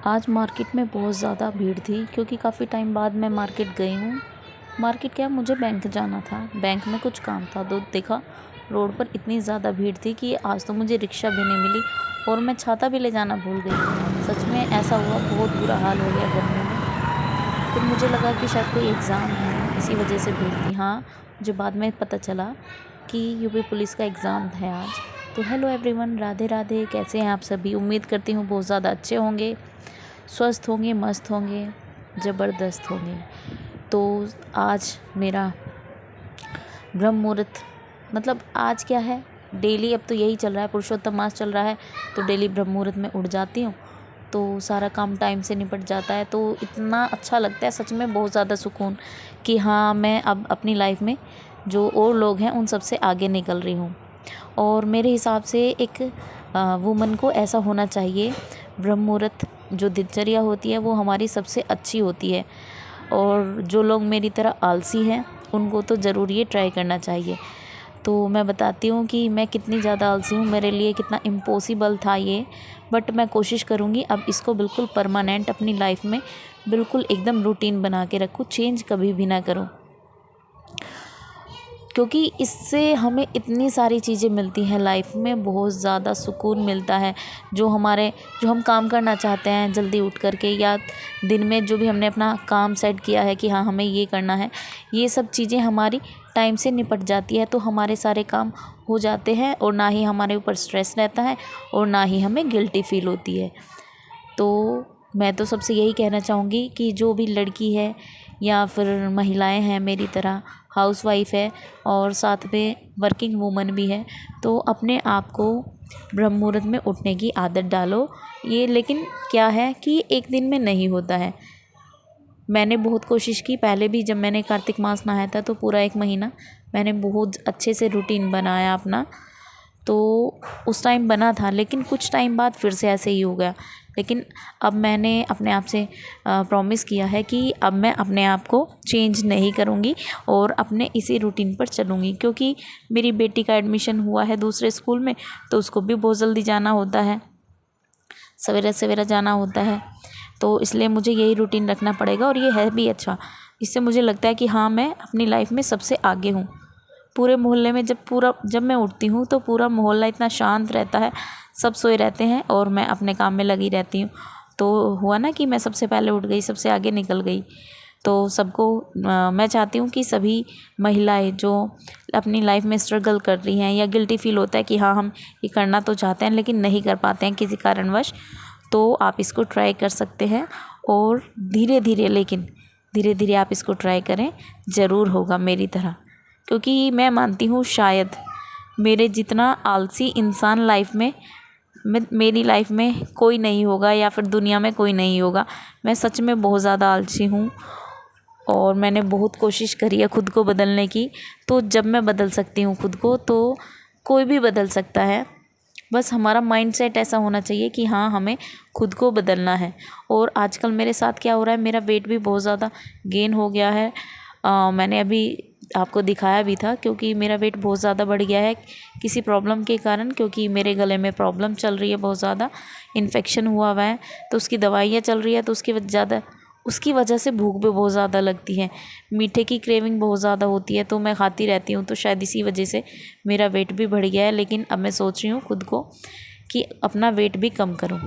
आज मार्केट में बहुत ज़्यादा भीड़ थी क्योंकि काफ़ी टाइम बाद मैं मार्केट गई हूँ। मार्केट क्या, मुझे बैंक जाना था, बैंक में कुछ काम था तो देखा रोड पर इतनी ज़्यादा भीड़ थी कि आज तो मुझे रिक्शा भी नहीं मिली और मैं छाता भी ले जाना भूल गई। सच में ऐसा हुआ, बहुत बुरा हाल हो गया गर्मी में। फिर मुझे लगा कि शायद कोई एग्ज़ाम है, इसी वजह से भीड़ थी। हाँ, मुझे बाद में पता चला कि यूपी पुलिस का एग्ज़ाम है आज। तो हेलो एवरीवन, राधे राधे। कैसे हैं आप सभी? उम्मीद करती हूँ बहुत ज़्यादा अच्छे होंगे, स्वस्थ होंगे, मस्त होंगे, ज़बरदस्त होंगे। तो आज मेरा ब्रह्म मुहूर्त, मतलब आज क्या है, डेली अब तो यही चल रहा है, पुरुषोत्तम मास चल रहा है तो डेली ब्रह्म मुहूर्त में उठ जाती हूँ तो सारा काम टाइम से निपट जाता है। तो इतना अच्छा लगता है सच में, बहुत ज़्यादा सुकून कि हाँ, मैं अब अपनी लाइफ में जो और लोग हैं उन सबसे आगे निकल रही हूँ। और मेरे हिसाब से एक वुमन को ऐसा होना चाहिए। ब्रह्म मुहूर्त जो दिनचर्या होती है वो हमारी सबसे अच्छी होती है। और जो लोग मेरी तरह आलसी हैं उनको तो ज़रूर ये ट्राई करना चाहिए। तो मैं बताती हूँ कि मैं कितनी ज़्यादा आलसी हूँ, मेरे लिए कितना इम्पॉसिबल था ये। बट मैं कोशिश करूँगी अब इसको बिल्कुल परमानेंट अपनी लाइफ में बिल्कुल एकदम रूटीन बना के रखूँ, चेंज कभी भी ना करूँ। क्योंकि इससे हमें इतनी सारी चीज़ें मिलती हैं लाइफ में, बहुत ज़्यादा सुकून मिलता है। जो हम काम करना चाहते हैं जल्दी उठ करके, या दिन में जो भी हमने अपना काम सेट किया है कि हाँ हमें ये करना है, ये सब चीज़ें हमारी टाइम से निपट जाती है तो हमारे सारे काम हो जाते हैं और ना ही हमारे ऊपर स्ट्रेस रहता है और ना ही हमें गिल्टी फील होती है। तो मैं तो सबसे यही कहना चाहूँगी कि जो भी लड़की है या फिर महिलाएं हैं मेरी तरह, हाउसवाइफ है और साथ में वर्किंग वूमन भी है, तो अपने आप को ब्रह्म मुहूर्त में उठने की आदत डालो। ये लेकिन क्या है कि एक दिन में नहीं होता है। मैंने बहुत कोशिश की, पहले भी जब मैंने कार्तिक मास नहाया था तो पूरा 1 महीना मैंने बहुत अच्छे से रूटीन बनाया अपना, तो उस टाइम बना था, लेकिन कुछ टाइम बाद फिर से ऐसे ही हो गया। लेकिन अब मैंने अपने आप से प्रॉमिस किया है कि अब मैं अपने आप को चेंज नहीं करूँगी और अपने इसी रूटीन पर चलूँगी। क्योंकि मेरी बेटी का एडमिशन हुआ है दूसरे स्कूल में, तो उसको भी बहुत जल्दी जाना होता है, सवेरे सवेरे जाना होता है, तो इसलिए मुझे यही रूटीन रखना पड़ेगा। और ये है भी अच्छा, इससे मुझे लगता है कि हाँ, मैं अपनी लाइफ में सबसे आगे हूँ। पूरे मोहल्ले में जब मैं उठती हूँ तो पूरा मोहल्ला इतना शांत रहता है, सब सोए रहते हैं और मैं अपने काम में लगी रहती हूँ। तो हुआ ना कि मैं सबसे पहले उठ गई, सबसे आगे निकल गई। तो सबको मैं चाहती हूँ कि सभी महिलाएं जो अपनी लाइफ में स्ट्रगल कर रही हैं या गिल्टी फील होता है कि हाँ हम ये करना तो चाहते हैं लेकिन नहीं कर पाते हैं किसी कारणवश, तो आप इसको ट्राई कर सकते हैं। और धीरे धीरे आप इसको ट्राई करें, ज़रूर होगा मेरी तरह। क्योंकि मैं मानती हूँ शायद मेरे जितना आलसी इंसान मेरी लाइफ में कोई नहीं होगा या फिर दुनिया में कोई नहीं होगा। मैं सच में बहुत ज़्यादा आलसी हूँ और मैंने बहुत कोशिश करी है खुद को बदलने की। तो जब मैं बदल सकती हूँ खुद को तो कोई भी बदल सकता है। बस हमारा माइंडसेट ऐसा होना चाहिए कि हाँ, हमें खुद को बदलना है। और आजकल मेरे साथ क्या हो रहा है, मेरा वेट भी बहुत ज़्यादा गेन हो गया है। मैंने अभी आपको दिखाया भी था, क्योंकि मेरा वेट बहुत ज़्यादा बढ़ गया है किसी प्रॉब्लम के कारण। क्योंकि मेरे गले में प्रॉब्लम चल रही है, बहुत ज़्यादा इन्फेक्शन हुआ है, तो उसकी दवाइयाँ चल रही है, तो उसकी वजह से भूख भी बहुत ज़्यादा लगती है, मीठे की क्रेविंग बहुत ज़्यादा होती है, तो मैं खाती रहती हूँ। तो शायद इसी वजह से मेरा वेट भी बढ़ गया है। लेकिन अब मैं सोच रही हूँ खुद को कि अपना वेट भी कम करूँ।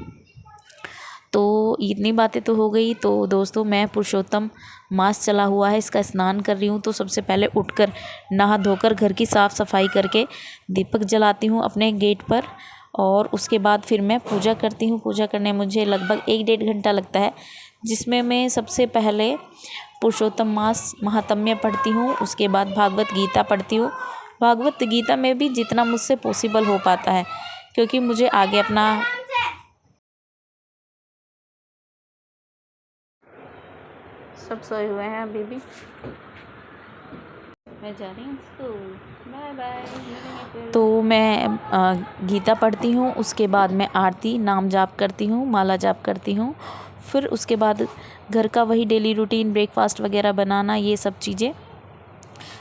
तो इतनी बातें तो हो गई। तो दोस्तों, मैं पुरुषोत्तम मास चला हुआ है, इसका स्नान कर रही हूँ। तो सबसे पहले उठकर नहा धोकर घर की साफ़ सफाई करके दीपक जलाती हूँ अपने गेट पर, और उसके बाद फिर मैं पूजा करती हूँ। पूजा करने मुझे लगभग 1-1.5 घंटा लगता है, जिसमें मैं सबसे पहले पुरुषोत्तम मास महात्म्य पढ़ती हूँ, उसके बाद भागवत गीता पढ़ती हूँ। भागवत गीता में भी जितना मुझसे पॉसिबल हो पाता है, क्योंकि मुझे आगे अपना सब सोए हुए हैं अभी भी। मैं जा रही हूँ स्कूल, बाय बाय। तो मैं गीता पढ़ती हूँ, उसके बाद मैं आरती नाम जाप करती हूँ, माला जाप करती हूँ। फिर उसके बाद घर का वही डेली रूटीन, ब्रेकफास्ट वगैरह बनाना, ये सब चीज़ें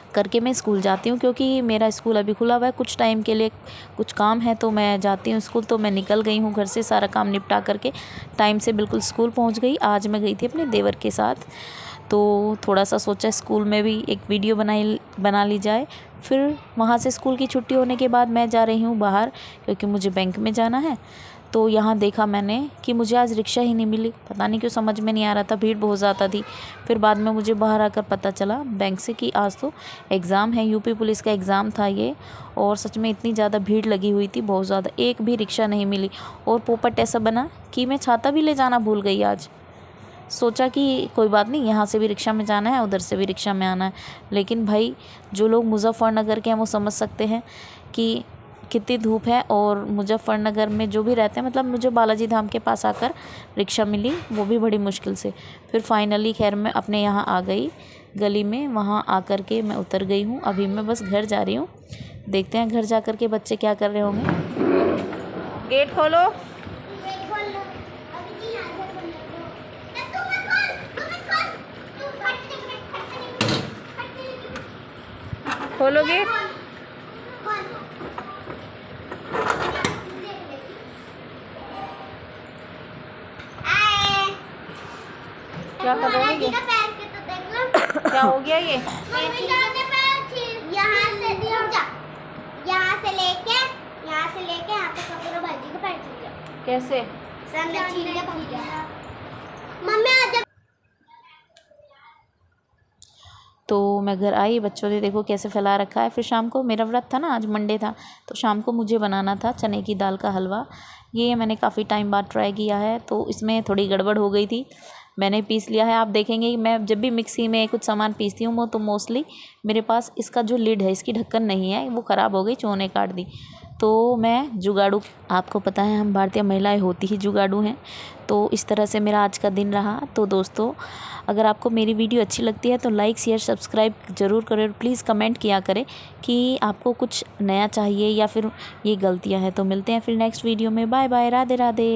करके मैं स्कूल जाती हूँ, क्योंकि मेरा स्कूल अभी खुला हुआ है। कुछ टाइम के लिए कुछ काम है तो मैं जाती हूँ स्कूल। तो मैं निकल गई हूँ घर से, सारा काम निपटा करके टाइम से बिल्कुल स्कूल पहुँच गई। आज मैं गई थी अपने देवर के साथ, तो थोड़ा सा सोचा स्कूल में भी एक वीडियो बना ली जाए। फिर वहाँ से स्कूल की छुट्टी होने के बाद मैं जा रही हूँ बाहर, क्योंकि मुझे बैंक में जाना है। तो यहाँ देखा मैंने कि मुझे आज रिक्शा ही नहीं मिली। पता नहीं क्यों, समझ में नहीं आ रहा था, भीड़ बहुत ज़्यादा थी। फिर बाद में मुझे बाहर आकर पता चला बैंक से कि आज तो एग्ज़ाम है, यूपी पुलिस का एग्ज़ाम था ये। और सच में इतनी ज़्यादा भीड़ लगी हुई थी, बहुत ज़्यादा, एक भी रिक्शा नहीं मिली। और पोपट ऐसा बना कि मैं छाता भी ले जाना भूल गई आज। सोचा कि कोई बात नहीं, यहाँ से भी रिक्शा में जाना है, उधर से भी रिक्शा में आना है। लेकिन भाई, जो लोग मुज़फ़्फ़रनगर के हैं वो समझ सकते हैं कि कितनी धूप है। और मुज़फ़्फ़रनगर में जो भी रहते हैं, मतलब मुझे बालाजी धाम के पास आकर रिक्शा मिली, वो भी बड़ी मुश्किल से। फिर फाइनली खैर मैं अपने यहाँ आ गई गली में, वहाँ आकर के मैं उतर गई हूँ। अभी मैं बस घर जा रही हूँ। देखते हैं घर जा कर के बच्चे क्या कर रहे होंगे। गेट खोलो, खोलो गेट। क्या कर रहे हो ये? क्या हो गया ये? यहाँ से लेके यहाँ पे कपूर भाजी का पैर छील गया। कैसे? छील गया मम्मी आज। तो मैं घर आई, बच्चों ने देखो कैसे फैला रखा है। फिर शाम को मेरा व्रत था ना, आज मंडे था, तो शाम को मुझे बनाना था चने की दाल का हलवा। ये मैंने काफ़ी टाइम बाद ट्राई किया है, तो इसमें थोड़ी गड़बड़ हो गई थी। मैंने पीस लिया है। आप देखेंगे कि मैं जब भी मिक्सी में कुछ सामान पीसती हूँ वो तो मोस्टली मेरे पास इसका जो लिड है, इसकी ढक्कन नहीं है, वो ख़राब हो गई, चूहों ने काट दी। तो मैं जुगाड़ू, आपको पता है हम भारतीय महिलाएं होती ही जुगाड़ू हैं। तो इस तरह से मेरा आज का दिन रहा। तो दोस्तों, अगर आपको मेरी वीडियो अच्छी लगती है तो लाइक शेयर सब्सक्राइब ज़रूर करें, और प्लीज़ कमेंट किया करें कि आपको कुछ नया चाहिए या फिर ये गलतियां हैं। तो मिलते हैं फिर नेक्स्ट वीडियो में। Bye bye, Radhe Radhe.